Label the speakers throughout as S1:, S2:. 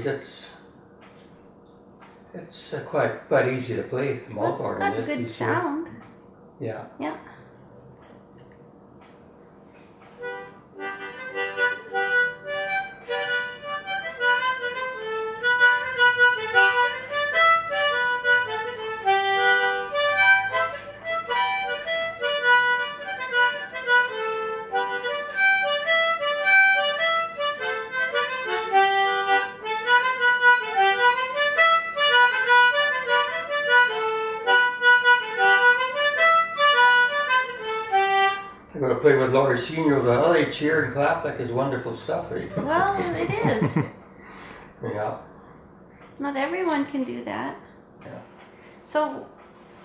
S1: anyways, it's quite easy to play the mouth organ.
S2: It's got good sound.
S1: Yeah.
S2: Yeah.
S1: I'm going to play with Laurie Senior. Well, they cheer and clap like it's wonderful stuff, right?
S2: Well, it is.
S1: Yeah.
S2: Not everyone can do that.
S1: Yeah.
S2: So,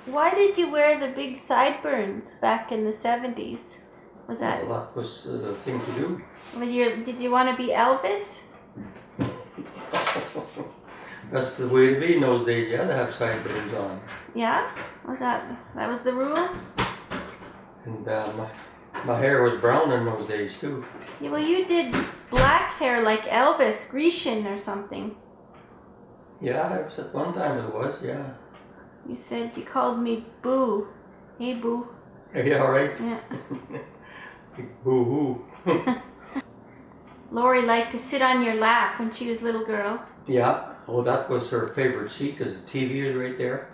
S2: why did you wear the big sideburns back in the 70s? Was that?
S1: Well, that was the thing to do.
S2: Did you want to be Elvis?
S1: That's the way to be in those days. You had to have sideburns on.
S2: Yeah? That was the rule?
S1: And my hair was brown in those days too.
S2: Yeah, well, you did black hair like Elvis, Grecian or something.
S1: Yeah, it was at one time it was, yeah.
S2: You said you called me Boo. Hey, Boo.
S1: Yeah, right?
S2: Yeah.
S1: Boo-hoo.
S2: Lori liked to sit on your lap when she was a little girl.
S1: Yeah, well, that was her favorite seat because the TV was right there.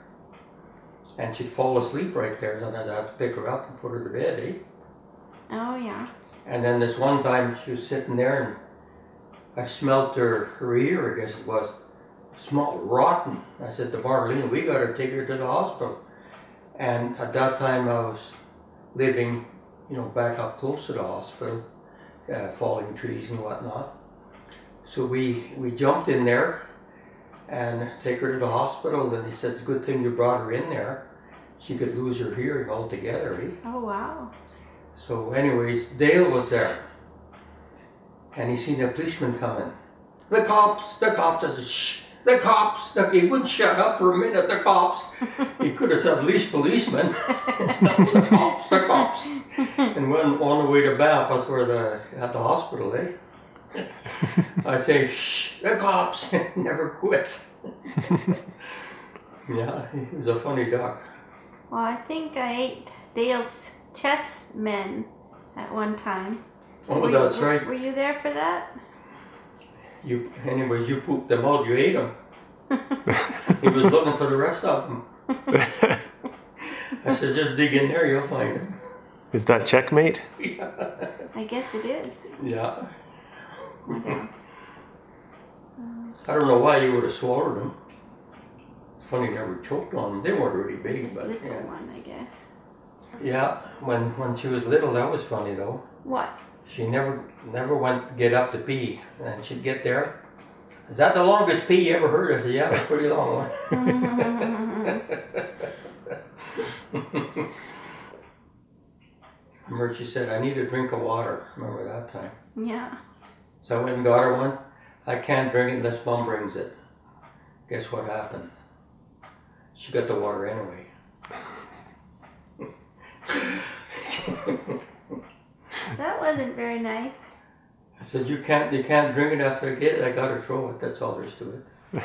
S1: And she'd fall asleep right there, and I'd have to pick her up and put her to bed, eh?
S2: Oh, yeah.
S1: And then this one time she was sitting there and I smelt her ear, I guess it was. It smelled rotten. I said to Marlene, we got to take her to the hospital. And at that time I was living, back up close to the hospital, falling trees and whatnot. So we jumped in there and take her to the hospital, and he said, it's a good thing you brought her in there. She could lose her hearing altogether, eh?
S2: Oh, wow.
S1: So anyways, Dale was there, and he seen a policeman coming. The cops, I said, shh, the cops. He wouldn't shut up for a minute, the cops. He could have said, at least policeman. No, the cops. And went on the way to Belfast, at the hospital, eh? I say, shh, the cops. Never quit. Yeah, he was a funny duck.
S2: Well, I think I ate Dale's chess men at one time.
S1: Oh, that's right.
S2: Were you there for that?
S1: Anyways, you pooped them out, you ate them. He was looking for the rest of them. I said, just dig in there, you'll find them.
S3: Is that checkmate?
S1: Yeah.
S2: I guess it is.
S1: Yeah.
S2: What else?
S1: I don't know why you would have swallowed them. It's funny you never choked on them. They weren't really big,
S2: Just
S1: but
S2: little
S1: yeah.
S2: one, I guess.
S1: Yeah, when she was little, that was funny though.
S2: What?
S1: She never went to get up to pee, and she'd get there. Is that the longest pee you ever heard? I said, yeah, it's a pretty long one. Remember, she said, I need a drink of water. Remember that time?
S2: Yeah.
S1: So I went and got her one. I can't drink it unless Mom brings it. Guess what happened? She got the water anyway.
S2: That wasn't very nice.
S1: I said, you can't drink it after I get it. I got to throw it. That's all there is to it.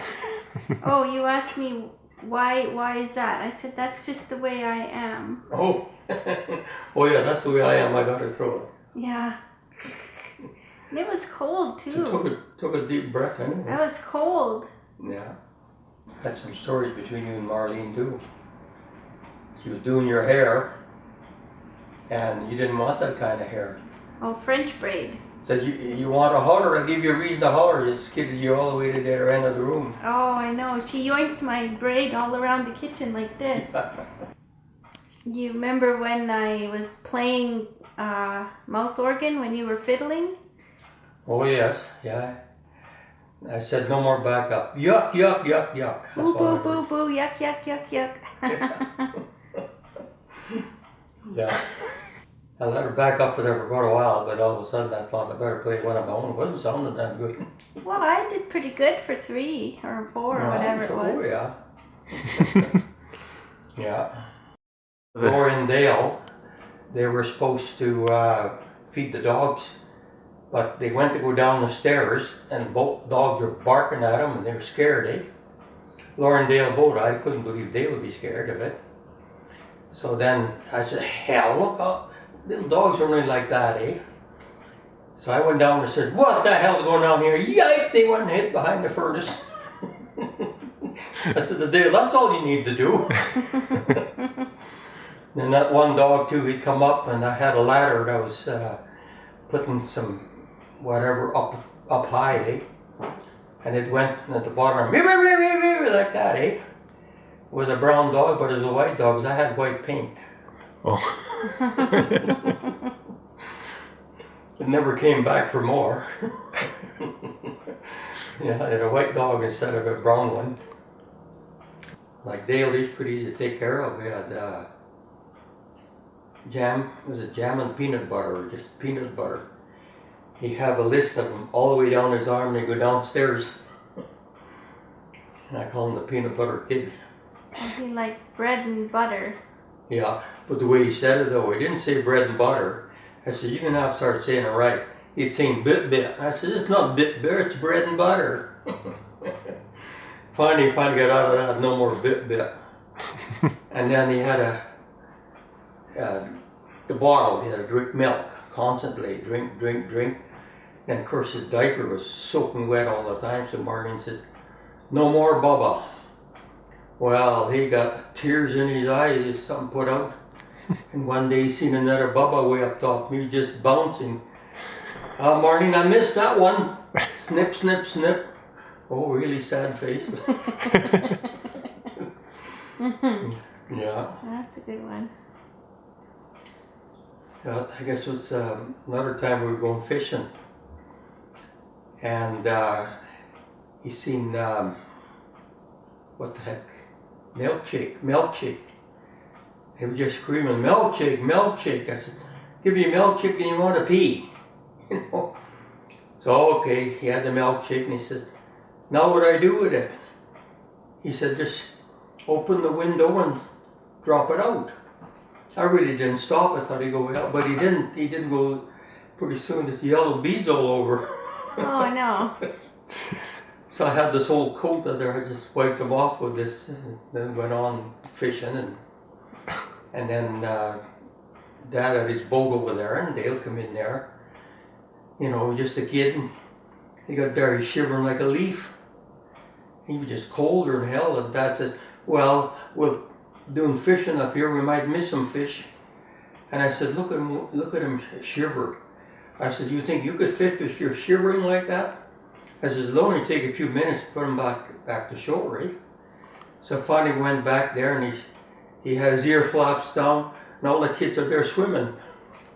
S2: Oh, you asked me why is that? I said, that's just the way I am.
S1: Oh, oh yeah, that's the way I am. I got to throw it.
S2: Yeah. And it was cold too.
S1: She took a deep breath anyway.
S2: That was cold.
S1: Yeah. Had some stories between you and Marlene too. She was doing your hair, and you didn't want that kind of hair.
S2: Oh, French braid.
S1: Said, you want to holler, I'll give you a reason to holler. It skidded you all the way to the other end of the room.
S2: Oh, I know. She yoinked my braid all around the kitchen like this. You remember when I was playing mouth organ when you were fiddling?
S1: Oh yes, yeah. I said, no more backup. Yuck, yuck, yuck, yuck. That's
S2: Boo,
S1: all I
S2: boo,
S1: heard.
S2: boo, boo, yuck, yuck, yuck, yuck.
S1: Yeah. I let her back up for there for quite a while, but all of a sudden I thought I better play one of my own. It wasn't sounding that good.
S2: Well, I did pretty good for 3 or 4 or whatever it was.
S1: Oh, yeah. Yeah. Laura and Dale, they were supposed to feed the dogs But they went to go down the stairs, and both dogs were barking at them, and they were scared, eh? Laura and Dale both, I couldn't believe they would be scared of it. So then I said, hell, look how little dogs are only like that, eh? So I went down and said, what the hell is going on here? Yike, they went and hid behind the furnace. I said to Dale, that's all you need to do. And that one dog too, he'd come up and I had a ladder that I was putting some whatever up high, eh? And it went at the bottom, like that, eh? It was a brown dog, but it was a white dog, because I had white paint.
S3: Oh.
S1: It never came back for more. Yeah, I had a white dog instead of a brown one. Like Dale, he's pretty easy to take care of. We had jam, was it jam and peanut butter, or just peanut butter? He have a list of them all the way down his arm, and they go downstairs. And I call him the peanut butter kid.
S2: He like bread and butter.
S1: Yeah, but the way he said it though, he didn't say bread and butter. I said, you're gonna have to start saying it right. He'd saying bit. I said, it's not bit, it's bread and butter. Finally got out of that, no more bit. And then he had the bottle, he had to drink milk constantly, drink. And of course his diaper was soaking wet all the time, so Marlene says, no more Bubba. Well, he got tears in his eyes, something put out. And one day he seen another Bubba way up top, me just bouncing. Marlene, I missed that one. Snip, snip, snip. Oh, really sad face. Yeah.
S2: That's a good one.
S1: I guess it was another time we were going fishing. And he seen, what the heck, milkshake. He was just screaming, milkshake. I said, give me a milkshake and you want to pee. You know? So okay, he had the milkshake and he says, now what do I do with it? He said, just open the window and drop it out. I really didn't stop. I thought he'd go out, but he didn't. He didn't go. Pretty soon, there's yellow beads all over.
S2: Oh no.
S1: So I had this old coat that I just wiped them off with this, and then went on fishing, and then Dad had his boat over there, and Dale come in there. You know, just a kid, and he got there, he's shivering like a leaf. He was just colder than hell, and Dad says, well, we're doing fishing up here, we might miss some fish. And I said, look at him shiver. I said, you think you could fish if you're shivering like that? I said, it'll only take a few minutes to put him back to shore, eh? So finally went back there, and he had his ear flaps down, and all the kids are there swimming.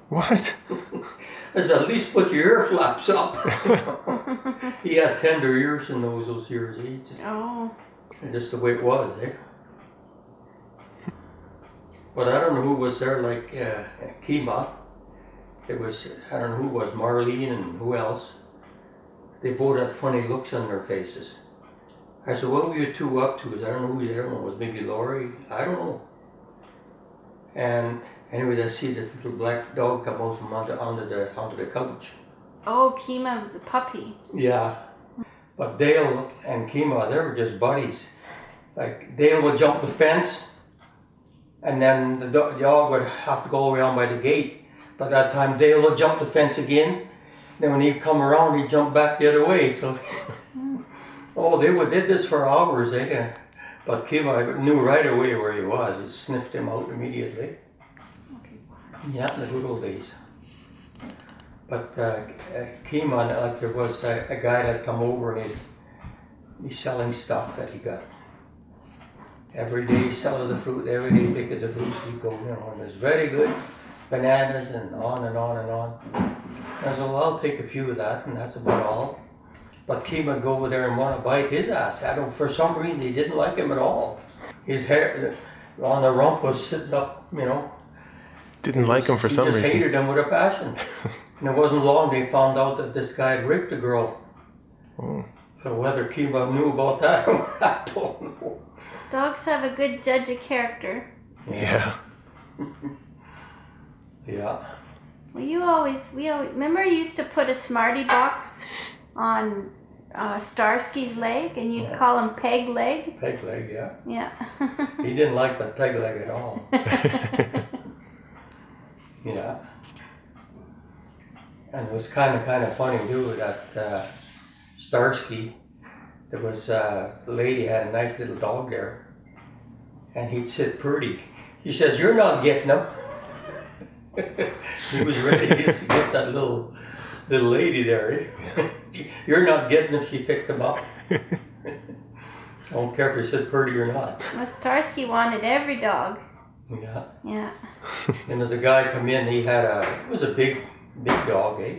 S3: What?
S1: I said, at least put your ear flaps up. He had tender ears in those ears, eh? Just the way it was, eh? But I don't know who was there, like Kima. It was, I don't know who was, Marlene and who else. They both had funny looks on their faces. I said, what were you two up to? I don't know who the other one was, maybe Laurie? I don't know. And anyway, I see this little black dog come out from onto the couch.
S2: Oh, Kima was a puppy.
S1: Yeah. But Dale and Kima, they were just buddies. Like, Dale would jump the fence, and then the dog would have to go all the way around by the gate. By that time, Dale would jump the fence again. Then when he'd come around, he'd jump back the other way. So, did this for hours, eh? But Kima knew right away where he was. He sniffed him out immediately. Yeah, the good old days. But Kima, like there was a guy that come over and he's selling stuff that he got. Every day selling the fruit, every day picking the fruit, he'd go, you know, and it's very good. Bananas and on and on and on. I said, well, I'll take a few of that, and that's about all. But Kima would go over there and want to bite his ass. I don't, for some reason, he didn't like him at all. His hair on the rump was sitting up, you know.
S3: Didn't like him for some reason.
S1: He just hated him with a passion. And it wasn't long they found out that this guy had raped a girl.
S3: Oh.
S1: So whether Kima knew about that, I don't know.
S2: Dogs have a good judge of character.
S3: Yeah.
S1: Yeah.
S2: Well, we always remember you used to put a Smartie box on Starsky's leg, and you'd call him Peg Leg.
S1: Peg leg, yeah.
S2: Yeah.
S1: He didn't like that peg leg at all. Yeah. And it was kind of funny too that Starsky, there was a lady had a nice little dog there, and he'd sit pretty. She says, "You're not getting him." He was ready to get that little lady there. "You're not getting him." She picked him up. I don't care if he said pretty or not.
S2: Well, Starsky wanted every dog.
S1: Yeah.
S2: Yeah.
S1: And there's a guy come in. It was a big dog, eh?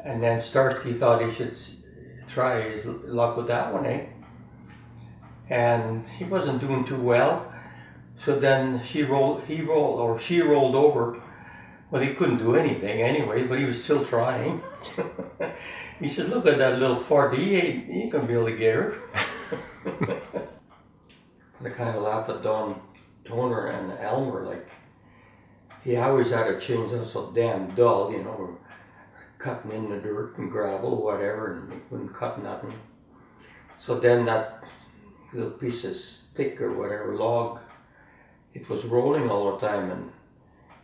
S1: And then Starsky thought he should try his luck with that one, eh? And he wasn't doing too well. So then she rolled over. Well, he couldn't do anything anyway, but he was still trying. He said, "Look at that little fart. He ain't gonna be able to get her." I kind of laugh at Don Toner and Elmer, like, he always had a chainsaw so damn dull, you know, cutting in the dirt and gravel or whatever, and he wouldn't cut nothing. So then that little piece of stick or whatever, log, it was rolling all the time, and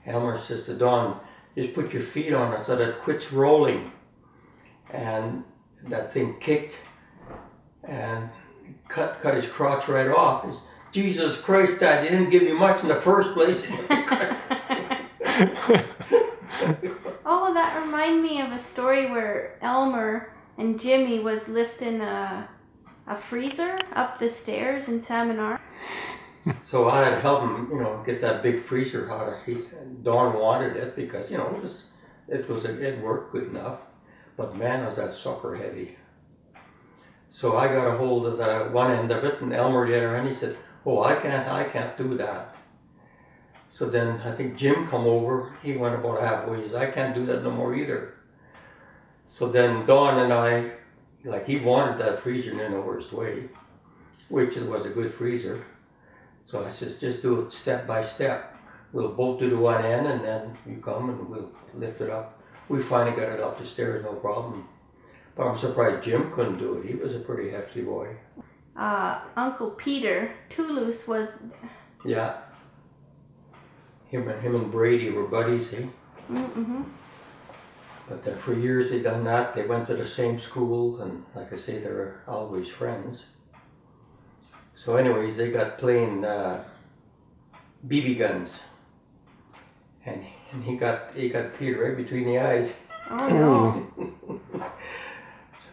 S1: Elmer says to Don, "Just put your feet on it so that it quits rolling." And that thing kicked and cut his crotch right off. He says, "Jesus Christ, Dad, you didn't give me much in the first place."
S2: Oh, that reminded me of a story where Elmer and Jimmy was lifting a freezer up the stairs in Seminar.
S1: So I had to help him, you know, get that big freezer out of here. Don wanted it because, you know, it worked good enough. But man, was that sucker heavy. So I got a hold of the one end of it, and Elmer the other end. He said, "Oh, I can't do that." So then I think Jim come over. He went about halfway. He said, "I can't do that no more either." So then Don and I, like, he wanted that freezer in the worst way, which it was a good freezer. So I said, "Just do it step by step. We'll both do the one end, and then you come and we'll lift it up." We finally got it up the stairs, no problem. But I'm surprised Jim couldn't do it. He was a pretty hefty boy.
S2: Uncle Peter Toulouse was...
S1: Yeah. Him and Brady were buddies, eh?
S2: Mm-hmm.
S1: But for years they done that. They went to the same school, and like I say, they were always friends. So anyways, they got playing BB guns. And he got Peter right between the eyes.
S2: Oh no.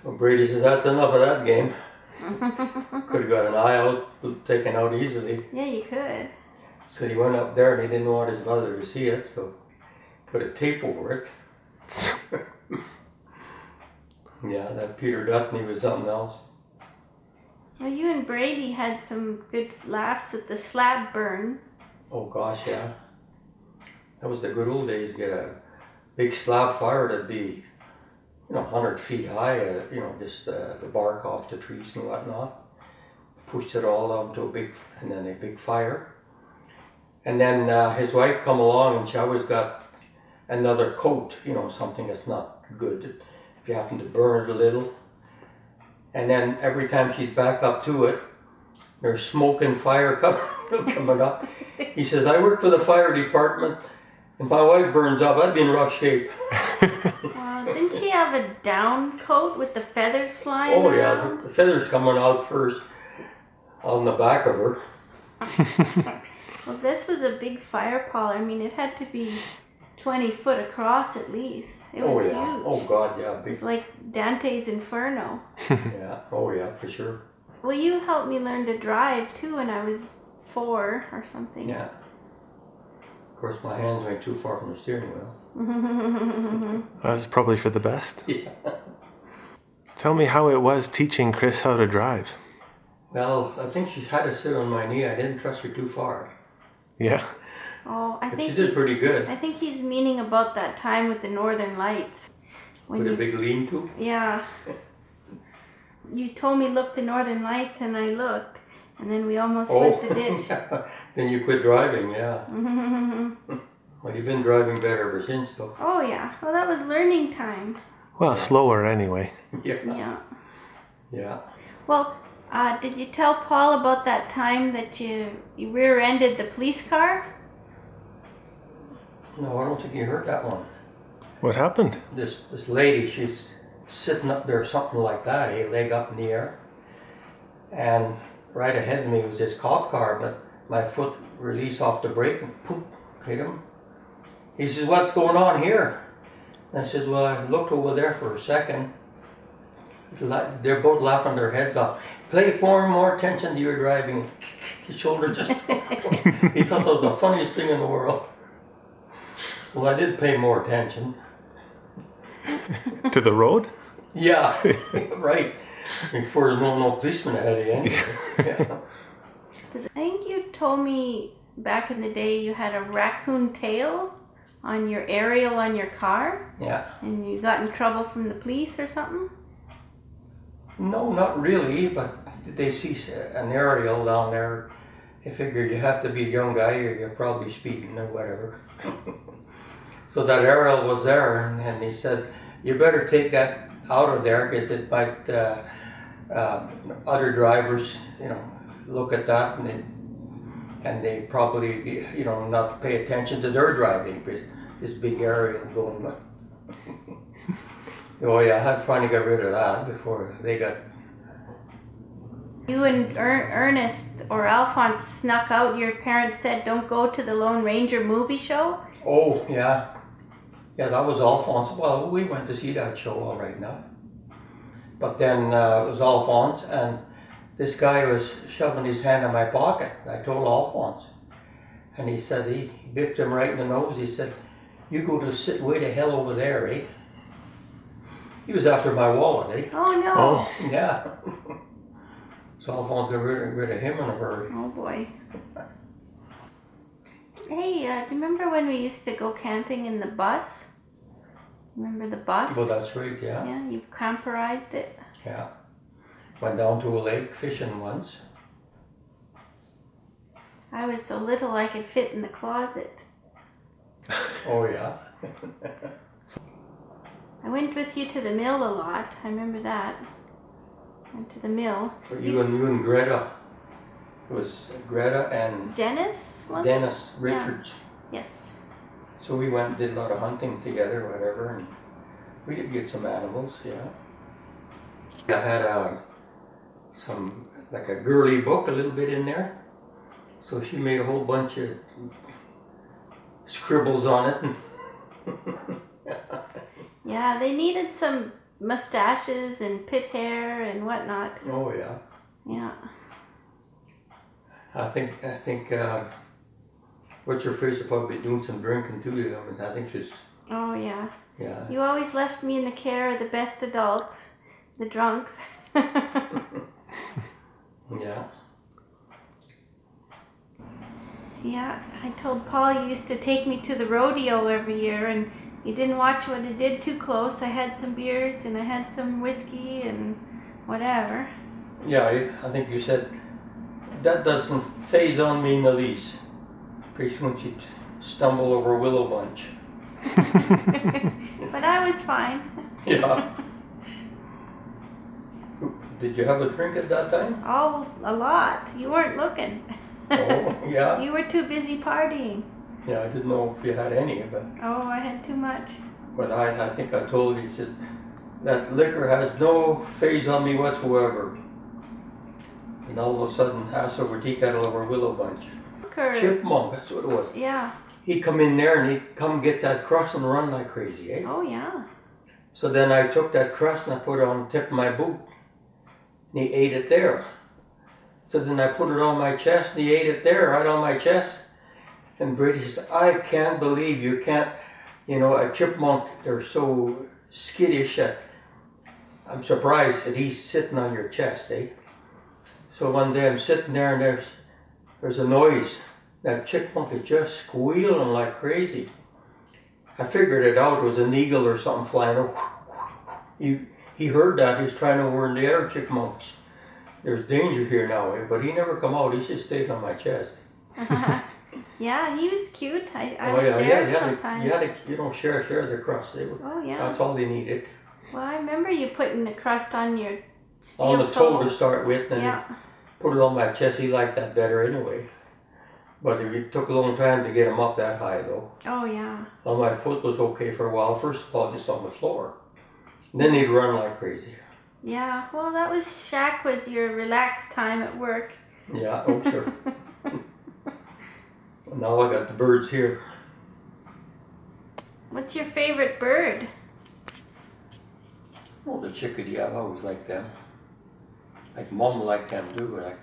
S1: So Brady says, "That's enough of that game." Could have got an eye out, taken out easily.
S2: Yeah, you could.
S1: So he went up there and he didn't want his mother to see it, so put a tape over it. Yeah, that Peter Duffney was something else.
S2: Well, you and Brady had some good laughs at the slab burn.
S1: Oh gosh, yeah. That was the good old days. Get a big slab fire that'd be, 100 feet high, just the bark off the trees and whatnot. Pushed it all onto a big fire. And then his wife come along and she always got another coat, something that's not good if you happen to burn it a little. And then every time she'd back up to it, there's smoke and fire coming up. He says, "I work for the fire department. If my wife burns up, I'd be in rough shape."
S2: Didn't she have a down coat with the feathers flying
S1: Oh
S2: around?
S1: yeah, the feathers coming out first on the back of her.
S2: Well, this was a big fire pole. I mean, it had to be 20 foot across at least. It was huge.
S1: Oh God, yeah. Big.
S2: It's like Dante's Inferno.
S1: Yeah, oh yeah, for sure.
S2: Well, you helped me learn to drive too when I was 4 or something.
S1: Yeah. Of course, my hands went too far from the steering wheel.
S3: That's probably for the best.
S1: Yeah.
S3: Tell me how it was teaching Chris how to drive.
S1: Well, I think she had to sit on my knee. I didn't trust her too far.
S3: Yeah.
S2: Oh,
S1: But she did pretty good.
S2: I think he's meaning about that time with the Northern Lights.
S1: With a big lean-to.
S2: Yeah. You told me look the Northern Lights, and I looked, and then we almost went the ditch.
S1: Yeah. Then you quit driving, yeah. Well, you've been driving better ever since, though.
S2: Oh yeah. Well, that was learning time.
S3: Well, slower anyway.
S2: Yeah.
S1: Yeah.
S2: Well, did you tell Paul about that time that you rear-ended the police car?
S1: No, I don't think you heard that one.
S3: What happened?
S1: This lady, she's sitting up there, something like that, a leg up in the air. And right ahead of me was this cop car, but my foot released off the brake and poof, hit him. He says, "What's going on here?" And I said, "Well, I looked over there for a second." They're both laughing their heads off. "Pay more attention to your driving." His shoulder just he thought that was the funniest thing in the world. Well, I did pay more attention.
S3: To the road?
S1: Yeah, right. Before there's no policeman ahead of you anyway. Yeah.
S2: I think you told me back in the day you had a raccoon tail on your aerial on your car,
S1: Yeah.
S2: and you got in trouble from the police or something?
S1: No, not really, but they see an aerial down there. They figure you have to be a young guy or you're probably speeding or whatever. So that aerial was there, and he said, "You better take that out of there because it might, other drivers, look at that and they probably, not pay attention to their driving because this big aerial going." Oh yeah, I had to finally get rid of that before they got.
S2: You and Ernest or Alphonse snuck out. Your parents said don't go to the Lone Ranger movie show.
S1: Oh yeah, yeah, that was Alphonse. Well, we went to see that show all right now. But then it was Alphonse, and this guy was shoving his hand in my pocket. I told Alphonse, and he said he bipped him right in the nose. He said, "You go to sit way to hell over there, eh?" He was after my wallet, eh?
S2: Oh no.
S3: Oh.
S1: Yeah. So Alphonse got rid of him in a hurry.
S2: Oh boy. Hey, do you remember when we used to go camping in the bus? Remember the bus?
S1: Well, that's right, yeah.
S2: Yeah, you camperized it.
S1: Yeah. Went down to a lake fishing once.
S2: I was so little I could fit in the closet.
S1: Oh, yeah.
S2: I went with you to the mill a lot. I remember that. Went to the mill.
S1: So you and Greta. It was Greta and
S2: Dennis, was
S1: Dennis Richards.
S2: it? Yes.
S1: So we went and did a lot of hunting together, whatever, and we did get some animals, yeah. I had some, like a girly book, a little bit in there. So she made a whole bunch of scribbles on it.
S2: Yeah, they needed some mustaches and pit hair and whatnot.
S1: Oh yeah.
S2: Yeah.
S1: I think what's your face will probably be doing some drinking too to them, and I think she's,
S2: Oh yeah.
S1: yeah.
S2: You always left me in the care of the best adults, the drunks.
S1: Yeah.
S2: Yeah, I told Paul you used to take me to the rodeo every year, and you didn't watch what it did too close. I had some beers and I had some whiskey and whatever.
S1: Yeah, I think you said that doesn't phase on me in the least. Pretty soon you stumble over a willow bunch.
S2: But I was fine.
S1: Yeah. Did you have a drink at that time?
S2: Oh, a lot. You weren't looking.
S1: Oh, yeah.
S2: You were too busy partying.
S1: Yeah, I didn't know if you had any, but
S2: I had too much.
S1: I think I told you, it's just that liquor has no phase on me whatsoever. And all of a sudden, ass over tea kettle over willow bunch. Chipmunk, that's what it was.
S2: Yeah.
S1: He'd come in there and he'd come get that crust and run like crazy, eh?
S2: Oh, yeah.
S1: So then I took that crust and I put it on the tip of my boot. And he ate it there. So then I put it on my chest and he ate it there, right on my chest. And Brady says, "I can't believe you can't, a chipmunk, they're so skittish that I'm surprised that he's sitting on your chest, eh?" So one day I'm sitting there and there's a noise. That chipmunk is just squealing like crazy. I figured it out. It was an eagle or something flying over. He heard that. He was trying to warn the other chipmunks. There's danger here now, eh? But he never come out. He just stayed on my chest.
S2: Yeah, he was cute. I
S1: Oh
S2: was
S1: yeah,
S2: there
S1: yeah,
S2: sometimes.
S1: share the crust.
S2: Oh yeah.
S1: That's all they needed.
S2: Well, I remember you putting the crust on your steel
S1: On the toe to start with, and
S2: Yeah.
S1: put it on my chest. He liked that better anyway. But it took a long time to get him up that high though.
S2: Oh yeah.
S1: On my foot was okay for a while. First of all, just on the floor. And then he'd run like crazy.
S2: Yeah. Well, that was Shaq was your relaxed time at work.
S1: Yeah, oh sure. Now I got the birds here.
S2: What's your favorite bird?
S1: Oh, the chickadee, I've always liked them. Like Mom liked them too, like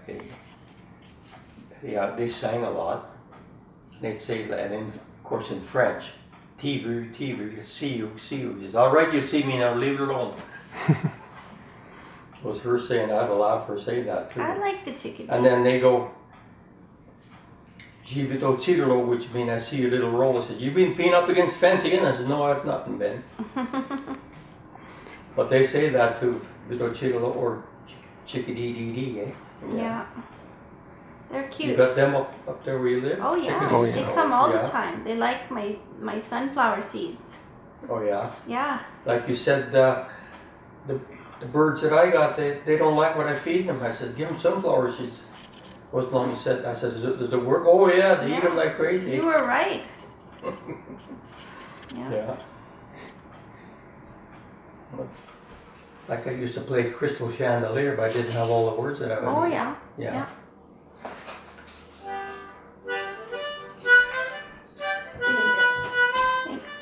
S1: they sang a lot. They'd say that, and then of course in French, TV, see you. She says, all right, you see me now, leave it alone. Was her saying that, I'd laugh her saying that too.
S2: I like the chickadee.
S1: And then they go, Catudal, which means I see your little roll. Says, you been peeing up against the fence again? I said, no, I've not been. But they say that too, Catudal or chickadee, eh?
S2: Yeah. They're cute.
S1: You got them up there where you live?
S2: Oh yeah.
S1: Chickadees?
S2: They come all the
S1: Yeah.
S2: time. They like my sunflower seeds.
S1: Oh yeah.
S2: Yeah.
S1: Like you said, the birds that I got, they don't like what I feed them. I said, give them sunflower seeds. What's long you said? I said, does it work? Oh yeah, they eat them like crazy.
S2: You were right.
S1: Yeah. Like I used to play Crystal Chandelier, but I didn't have all the words that I would
S2: Oh
S1: need.
S2: yeah.
S1: Yeah.
S2: Thanks.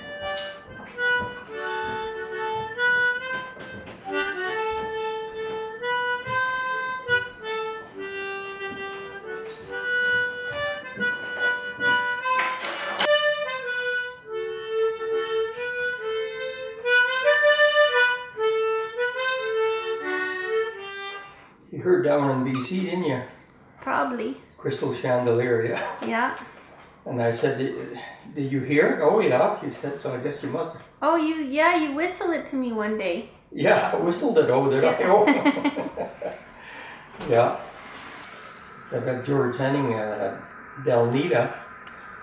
S1: You heard down in BC, didn't you?
S2: Probably.
S1: Crystal Chandelier, yeah.
S2: Yeah.
S1: And I said, did you hear it? Oh yeah, she said, so I guess you must have.
S2: Oh, you whistled it to me one day.
S1: Yeah, I whistled it, oh, did I? Oh. Yeah. I got George Henning, Delnita.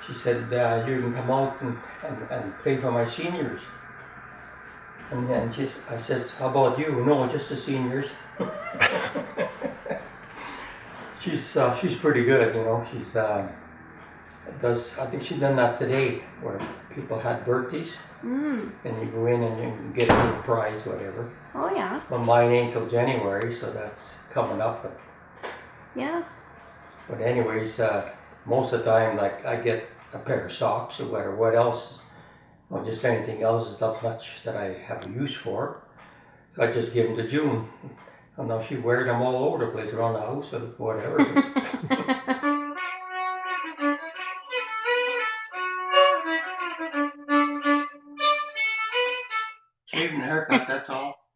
S1: She said, you can come out and play for my seniors. And then I says, how about you? No, just the seniors. She's pretty good, you know. She's I think she's done that today, where people had birthdays, and you go in and you get a little prize, whatever.
S2: Oh yeah.
S1: Well, mine ain't till January, so that's coming up.
S2: Yeah.
S1: But anyways, most of the time, like I get a pair of socks or whatever. What else? Well, just anything else is not much that I have use for. So I just give them to June. And now she wears them all over the place around the house or whatever. Shaving haircut, that's all.